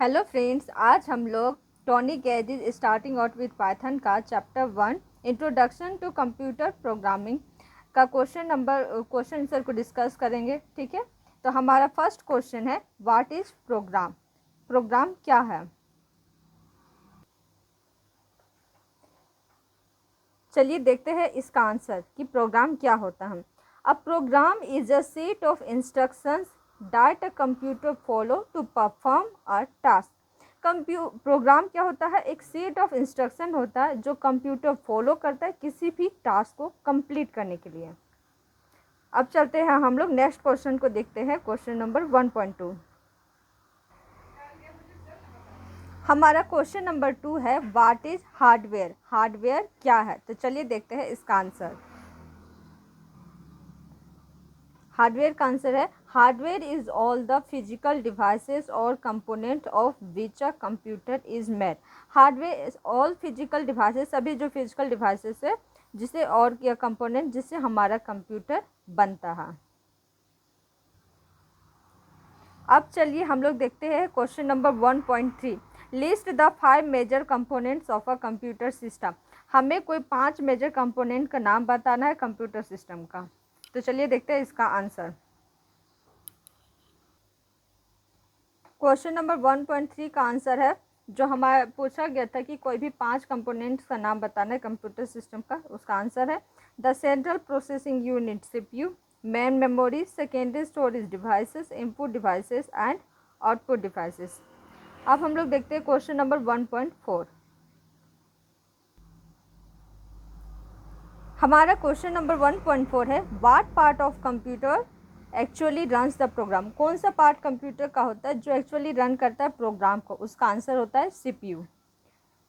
Hello friends, आज हम लोग Tony Gaddis starting out with Python का chapter 1 introduction to computer programming का क्वेश्चन आंसर को डिस्कस करेंगे। ठीक है, तो हमारा फर्स्ट क्वेश्चन है व्हाट इज प्रोग्राम। प्रोग्राम क्या है? चलिए देखते हैं इसका आंसर कि प्रोग्राम क्या होता है। A program is a set of instructions that a computer follow to perform a task. Program क्या होता है? एक सेट ऑफ इंस्ट्रक्शन होता है जो कंप्यूटर फॉलो करता है किसी भी टास्क को कंप्लीट करने के लिए। अब चलते हैं हम लोग नेक्स्ट क्वेश्चन को देखते हैं। Question number 1.2। हमारा क्वेश्चन नंबर 2 है व्हाट इज हार्डवेयर। हार्डवेयर क्या है? तो चलिए देखते हैं इसका आंसर। हार्डवेयर का आंसर है hardware is all the physical devices और component of which a computer is made. Hardware is all physical devices, सभी जो फिजिकल डिवाइसेस है जिसे और या कंपोनेंट जिससे हमारा कंप्यूटर बनता है। अब चलिए हम लोग देखते हैं question number 1.3। List the 5 major components of a computer system. हमें कोई 5 मेजर कंपोनेंट का नाम बताना है कंप्यूटर सिस्टम का। तो चलिए देखते हैं इसका आंसर। क्वेश्चन नंबर 1.3 का आंसर है, जो हमारा पूछा गया था कि कोई भी 5 कंपोनेंट्स का नाम बताना है कंप्यूटर सिस्टम का, उसका आंसर है the central processing unit CPU, main memory, secondary storage devices, input devices and output devices. अब हम लोग देखते हैं क्वेश्चन नंबर 1.4। हमारा क्वेश्चन नंबर 1.4 है what part of computer actually runs the program. कौन सा पार्ट कंप्यूटर का होता है जो एक्चुअली रन करता है प्रोग्राम को? उसका आंसर होता है CPU.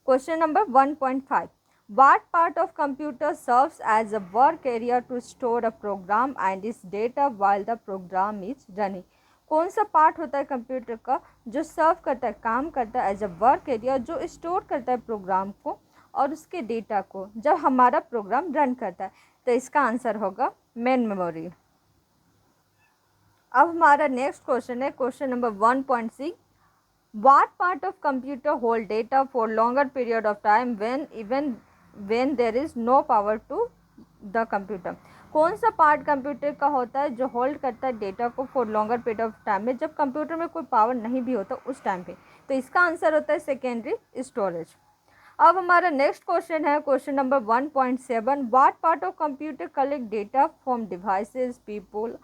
Question number 1.5 what part of computer serves as a work area to store a program and its data while the program is running. कौन सा पार्ट होता है कंप्यूटर का जो सर्व करता है, काम करता है एज अ वर्क एरिया, जो स्टोर करता है प्रोग्राम को और उसके डेटा को जब हमारा प्रोग्राम रन करता है? तो इसका आंसर होगा मेन मेमोरी। अब हमारा नेक्स्ट क्वेश्चन है question number 1.6 what part of computer hold data for longer period of time when there is no power to the computer. कौन सा पार्ट कंप्यूटर का होता है जो होल्ड करता है डेटा को for longer period of time में, जब कंप्यूटर में कोई पावर नहीं भी होता उस टाइम पे? तो इसका आंसर होता है सेकेंडरी स्टोरेज। अब हमारा नेक्स्ट क्वेश्चन है question number 1.7 what part of computer collect data from devices people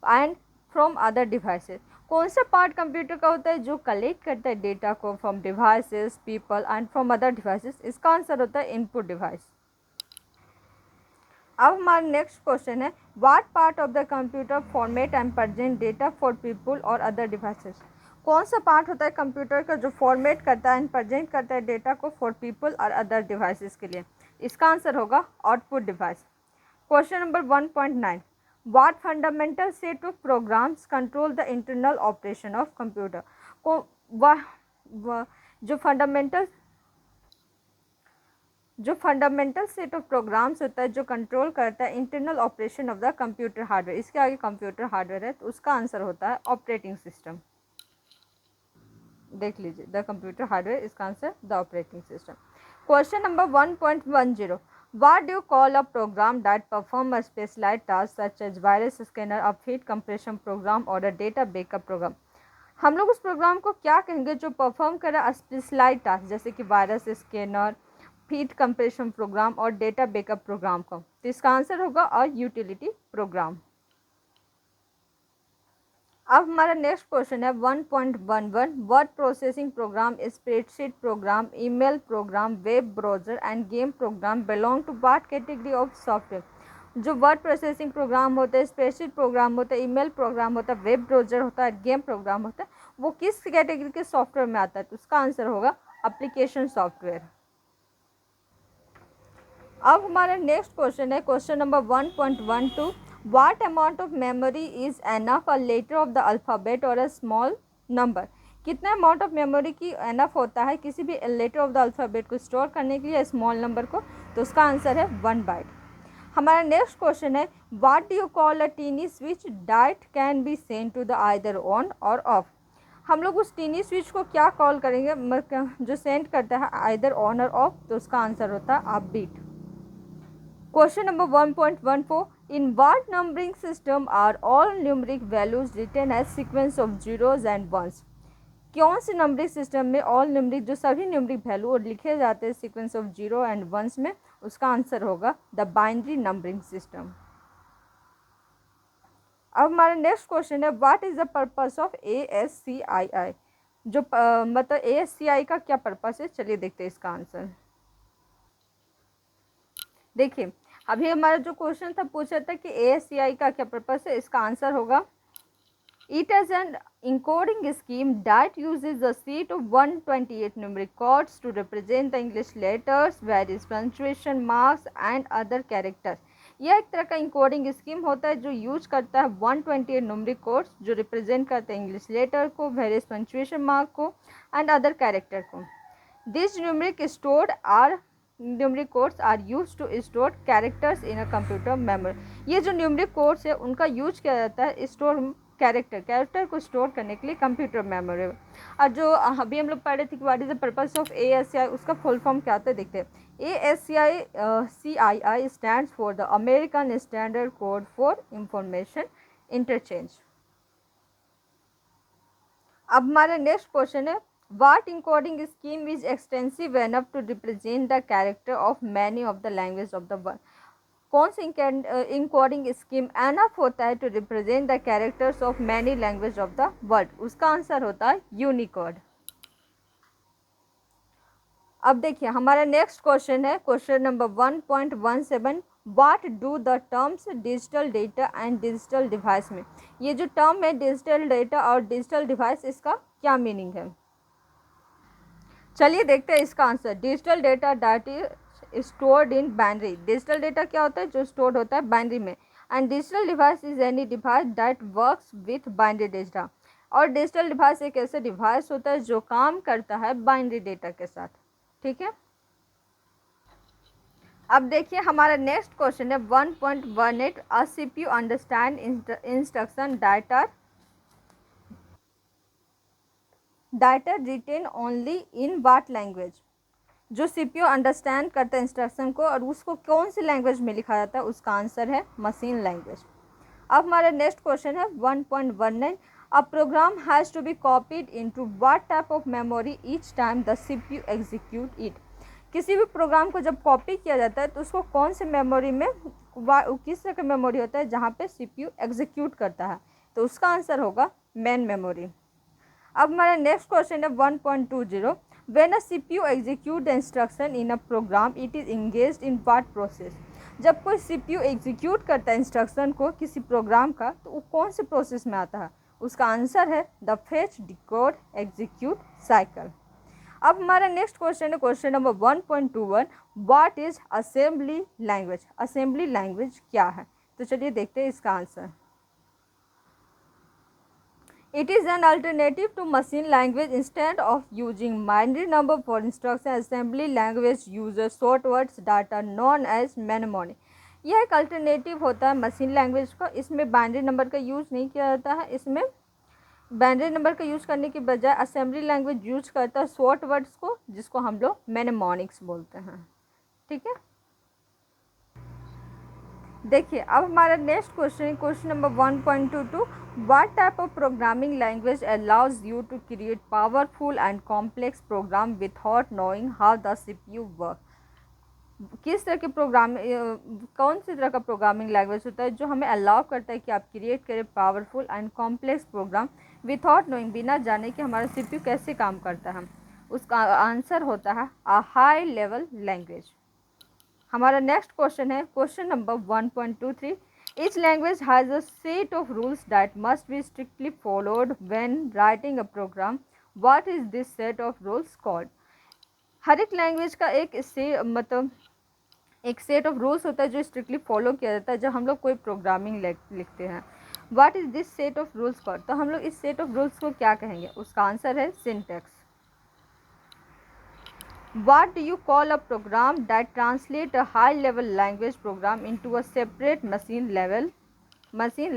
and from other devices. कौन सा पार्ट कंप्यूटर का होता है जो कलेक्ट करता है डेटा को from devices people and from other devices? इसका आंसर होता है इनपुट डिवाइस। अब हमारा नेक्स्ट क्वेश्चन है what part of the computer format and present data for people और अदर डिवाइसेस। कौन सा पार्ट होता है कंप्यूटर का जो फॉर्मेट करता है एंड प्रेजेंट करता है डेटा को फॉर पीपल और अदर डिवाइसेस के लिए? इसका आंसर होगा output device. Question number 1.9 what fundamental set of programs control the internal operation of computer. को जो फंडामेंटल सेट ऑफ प्रोग्राम्स होता है जो कंट्रोल करता है internal operation of the computer hardware, इसके आगे कंप्यूटर हार्डवेयर है तो उसका आंसर होता है ऑपरेटिंग सिस्टम। देख लीजिए द कंप्यूटर हार्डवेयर, इसका answer the operating system. Question number 1.10 what do you call a program that perform a specialized task such as virus scanner, a feed compression program और a data backup programme. हम लोग उस programme को क्या कहेंगे जो perform करे specialised task जैसे कि virus scanner, feed compression program और डेटा बैकअप प्रोग्राम को? तो इसका आंसर होगा अ यूटिलिटी प्रोग्राम। अब हमारा नेक्स्ट क्वेश्चन है 1.11 word processing program, spreadsheet program, email program, web browser and game program belong to what category of software. जो word processing program होता है, स्प्रेडशीट प्रोग्राम होता है, ईमेल प्रोग्राम होता है, वेब ब्राउजर होता है, गेम प्रोग्राम होता है, वो किस कैटेगरी के सॉफ्टवेयर में आता है? तो उसका आंसर होगा एप्लीकेशन सॉफ्टवेयर। अब हमारा नेक्स्ट क्वेश्चन है question number 1.12 what amount of memory is enough a letter of the alphabet और अ स्मॉल नंबर। कितना अमाउंट ऑफ मेमोरी की एनफ होता है किसी भी लेटर ऑफ द अल्फ़ाबेट को स्टोर करने के लिए, स्मॉल नंबर को? तो उसका आंसर है 1 बाइट। हमारा नेक्स्ट क्वेश्चन है what do you call a tiny switch that can be send to the either on और ऑफ। हम लोग उस टीनी स्विच को क्या कॉल करेंगे, जो सेंड करता है आइदर ऑन और ऑफ, तो उसका आंसर होता है a bit. Question number 1.14, in what numbering system are all numeric values written as sequence of zeros and ones. कौन से नंबरिंग सिस्टम में ऑल न्यूमेरिक, जो सभी न्यूमेरिक वैल्यू और लिखे जाते हैं sequence of zero and ones में, उसका आंसर होगा द बाइनरी नंबरिंग सिस्टम। अब हमारा नेक्स्ट क्वेश्चन है, what is the purpose of ASCII। जो मतलब ASCII का क्या पर्पस है, चलिए देखते हैं इसका आंसर। देखिए अभी हमारा जो क्वेश्चन था पूछा था कि ASCII का क्या पर्पस है, इसका आंसर होगा it is an encoding scheme that uses a set of 128 numeric codes to represent the English letters, various punctuation marks and other characters। यह एक तरह का इंकोडिंग स्कीम होता है जो यूज करता है 128 न्यूमेरिक कोड्स जो रिप्रेजेंट करते हैं इंग्लिश लेटर को, वेरियस पंक्चुएशन मार्क को एंड अदर कैरेक्टर को। This numeric codes are use to store characters in a computer memory. ये जो न्यूमेरिक कोड्स है उनका यूज किया जाता है स्टोर कैरेक्टर को स्टोर करने के लिए कंप्यूटर मेमोरी। और जो अभी हम लोग पढ़ रहे थे कि what is the purpose of ASCII, उसका फुल फॉर्म क्या होता है देखते हैं। ASCII stands for the American standard code for information interchange. अब हमारा नेक्स्ट क्वेश्चन है, what encoding scheme is extensive enough to represent the character of many of the language of the world. कौन सी इनकोडिंग स्कीम एनफ होता है to represent the characters of many language of the world, उसका answer होता है Unicode. अब देखिए हमारा नेक्स्ट क्वेश्चन है question number 1.17, what do the terms digital data and digital device में। ये जो टर्म है डिजिटल डेटा और डिजिटल डिवाइस, इसका क्या मीनिंग है, चलिए देखते हैं इसका answer. Digital data data stored in binary. Digital data क्या होता है, जो स्टोर्ड होता है बाइनरी में। And digital device is any device that works with binary data. और डिजिटल डिवाइस एक ऐसा डिवाइस होता है जो काम करता है बाइनरी डेटा के साथ, ठीक है। अब देखिए हमारा नेक्स्ट क्वेश्चन है 1.18, a CPU understand instruction data written only in what language. जो CPU अंडरस्टैंड करता है इंस्ट्रक्शन को और उसको कौन सी लैंग्वेज में लिखा जाता है, उसका आंसर है मशीन लैंग्वेज। अब हमारा नेक्स्ट क्वेश्चन है 1.19, a program has to be copied into what type of memory each time the CPU execute it. किसी भी प्रोग्राम को जब कॉपी किया जाता है तो उसको कौन से मेमोरी में, किस तरह का मेमोरी होता है जहाँ पे CPU एग्जीक्यूट करता है, तो उसका आंसर होगा मेन मेमोरी। अब हमारा नेक्स्ट क्वेश्चन है 1.20, when a CPU execute the instruction in a program it is engaged in what process. जब कोई CPU एग्जीक्यूट करता है इंस्ट्रक्शन को किसी प्रोग्राम का, तो वो कौन से प्रोसेस में आता है, उसका आंसर है the fetch decode execute cycle. अब हमारा नेक्स्ट क्वेश्चन है question number 1.21, what is assembly language. Assembly language क्या है, तो चलिए देखते हैं इसका answer. It is an alternative to machine language. Instead of using binary number for instruction, assembly language uses short words that are known as mnemonic. यह एक alternative होता है मशीन लैंग्वेज का। इसमें बाइनरी नंबर का यूज़ नहीं किया जाता है। इसमें बाइनरी नंबर का यूज़ करने के बजाय असेंबली लैंग्वेज यूज करता है शॉर्ट वर्ड्स को, जिसको हम लोग mnemonics बोलते हैं, ठीक है। देखिए अब हमारा next question, question number 1.22, what type of programming language allows you to create powerful and complex program without knowing how the CPU work. किस तरह के कौन सी तरह का प्रोग्रामिंग लैंग्वेज होता है जो हमें अलाउ करता है कि आप क्रिएट करें powerful and complex program without knowing, बिना जाने कि हमारा CPU कैसे काम करता है। उसका आंसर होता है अ हाई लेवल लैंग्वेज। हमारा नेक्स्ट क्वेश्चन है question number 1.23, each language has a set of rules that must be strictly followed when writing a program, what is this set of rules called. हर एक language का एक set of rules होता है जो strictly follow किया जाता है जब हम लोग कोई प्रोग्रामिंग लिखते हैं। What is this set of rules called, तो हम लोग इस सेट ऑफ रूल्स को क्या कहेंगे, उसका आंसर है syntax. What do you call a program that translates a high-level language program into a separate machine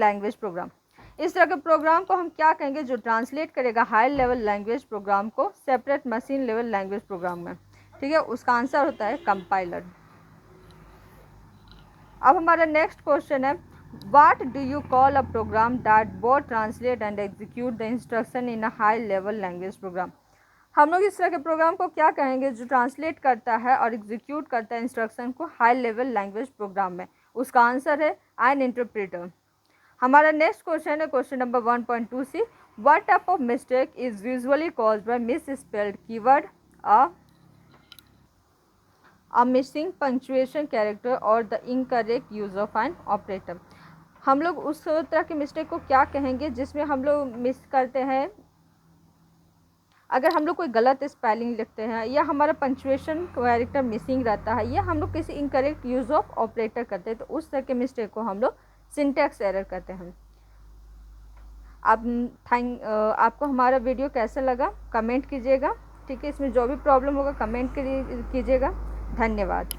language program? इस तरह के प्रोग्राम को हम क्या कहेंगे, जो ट्रांसलेट करेगा हाई लेवल लैंग्वेज प्रोग्राम को separate machine level language programme में, ठीक है। उसका आंसर होता है कंपाइलर। अब हमारा नेक्स्ट क्वेश्चन है, what do you call a program that both translate and execute the instruction in a high level language program. हम लोग इस तरह के प्रोग्राम को क्या कहेंगे, जो ट्रांसलेट करता है और एग्जीक्यूट करता है इंस्ट्रक्शन को हाई लेवल लैंग्वेज प्रोग्राम में। उसका आंसर है एन इंटरप्रेटर। हमारा नेक्स्ट क्वेश्चन है question number 1.2 C, what type of mistake is usually caused by misspelled keyword, a missing punctuation character or the incorrect use of an operator। हम लोग उस तरह की मिस्टेक को क्या कहेंगे जिसमें हम लोग मिस करते हैं, अगर हम लोग कोई गलत स्पेलिंग लिखते हैं या हमारा पंक्चुएशन कैरेक्टर मिसिंग रहता है या हम लोग किसी इनकरेक्ट यूज़ ऑफ ऑपरेटर करते हैं, तो उस तरह के मिस्टेक को हम लोग सिंटैक्स एरर कहते हैं। आपको हमारा वीडियो कैसा लगा कमेंट कीजिएगा, ठीक है। इसमें जो भी प्रॉब्लम होगा कमेंट कीजिएगा। धन्यवाद।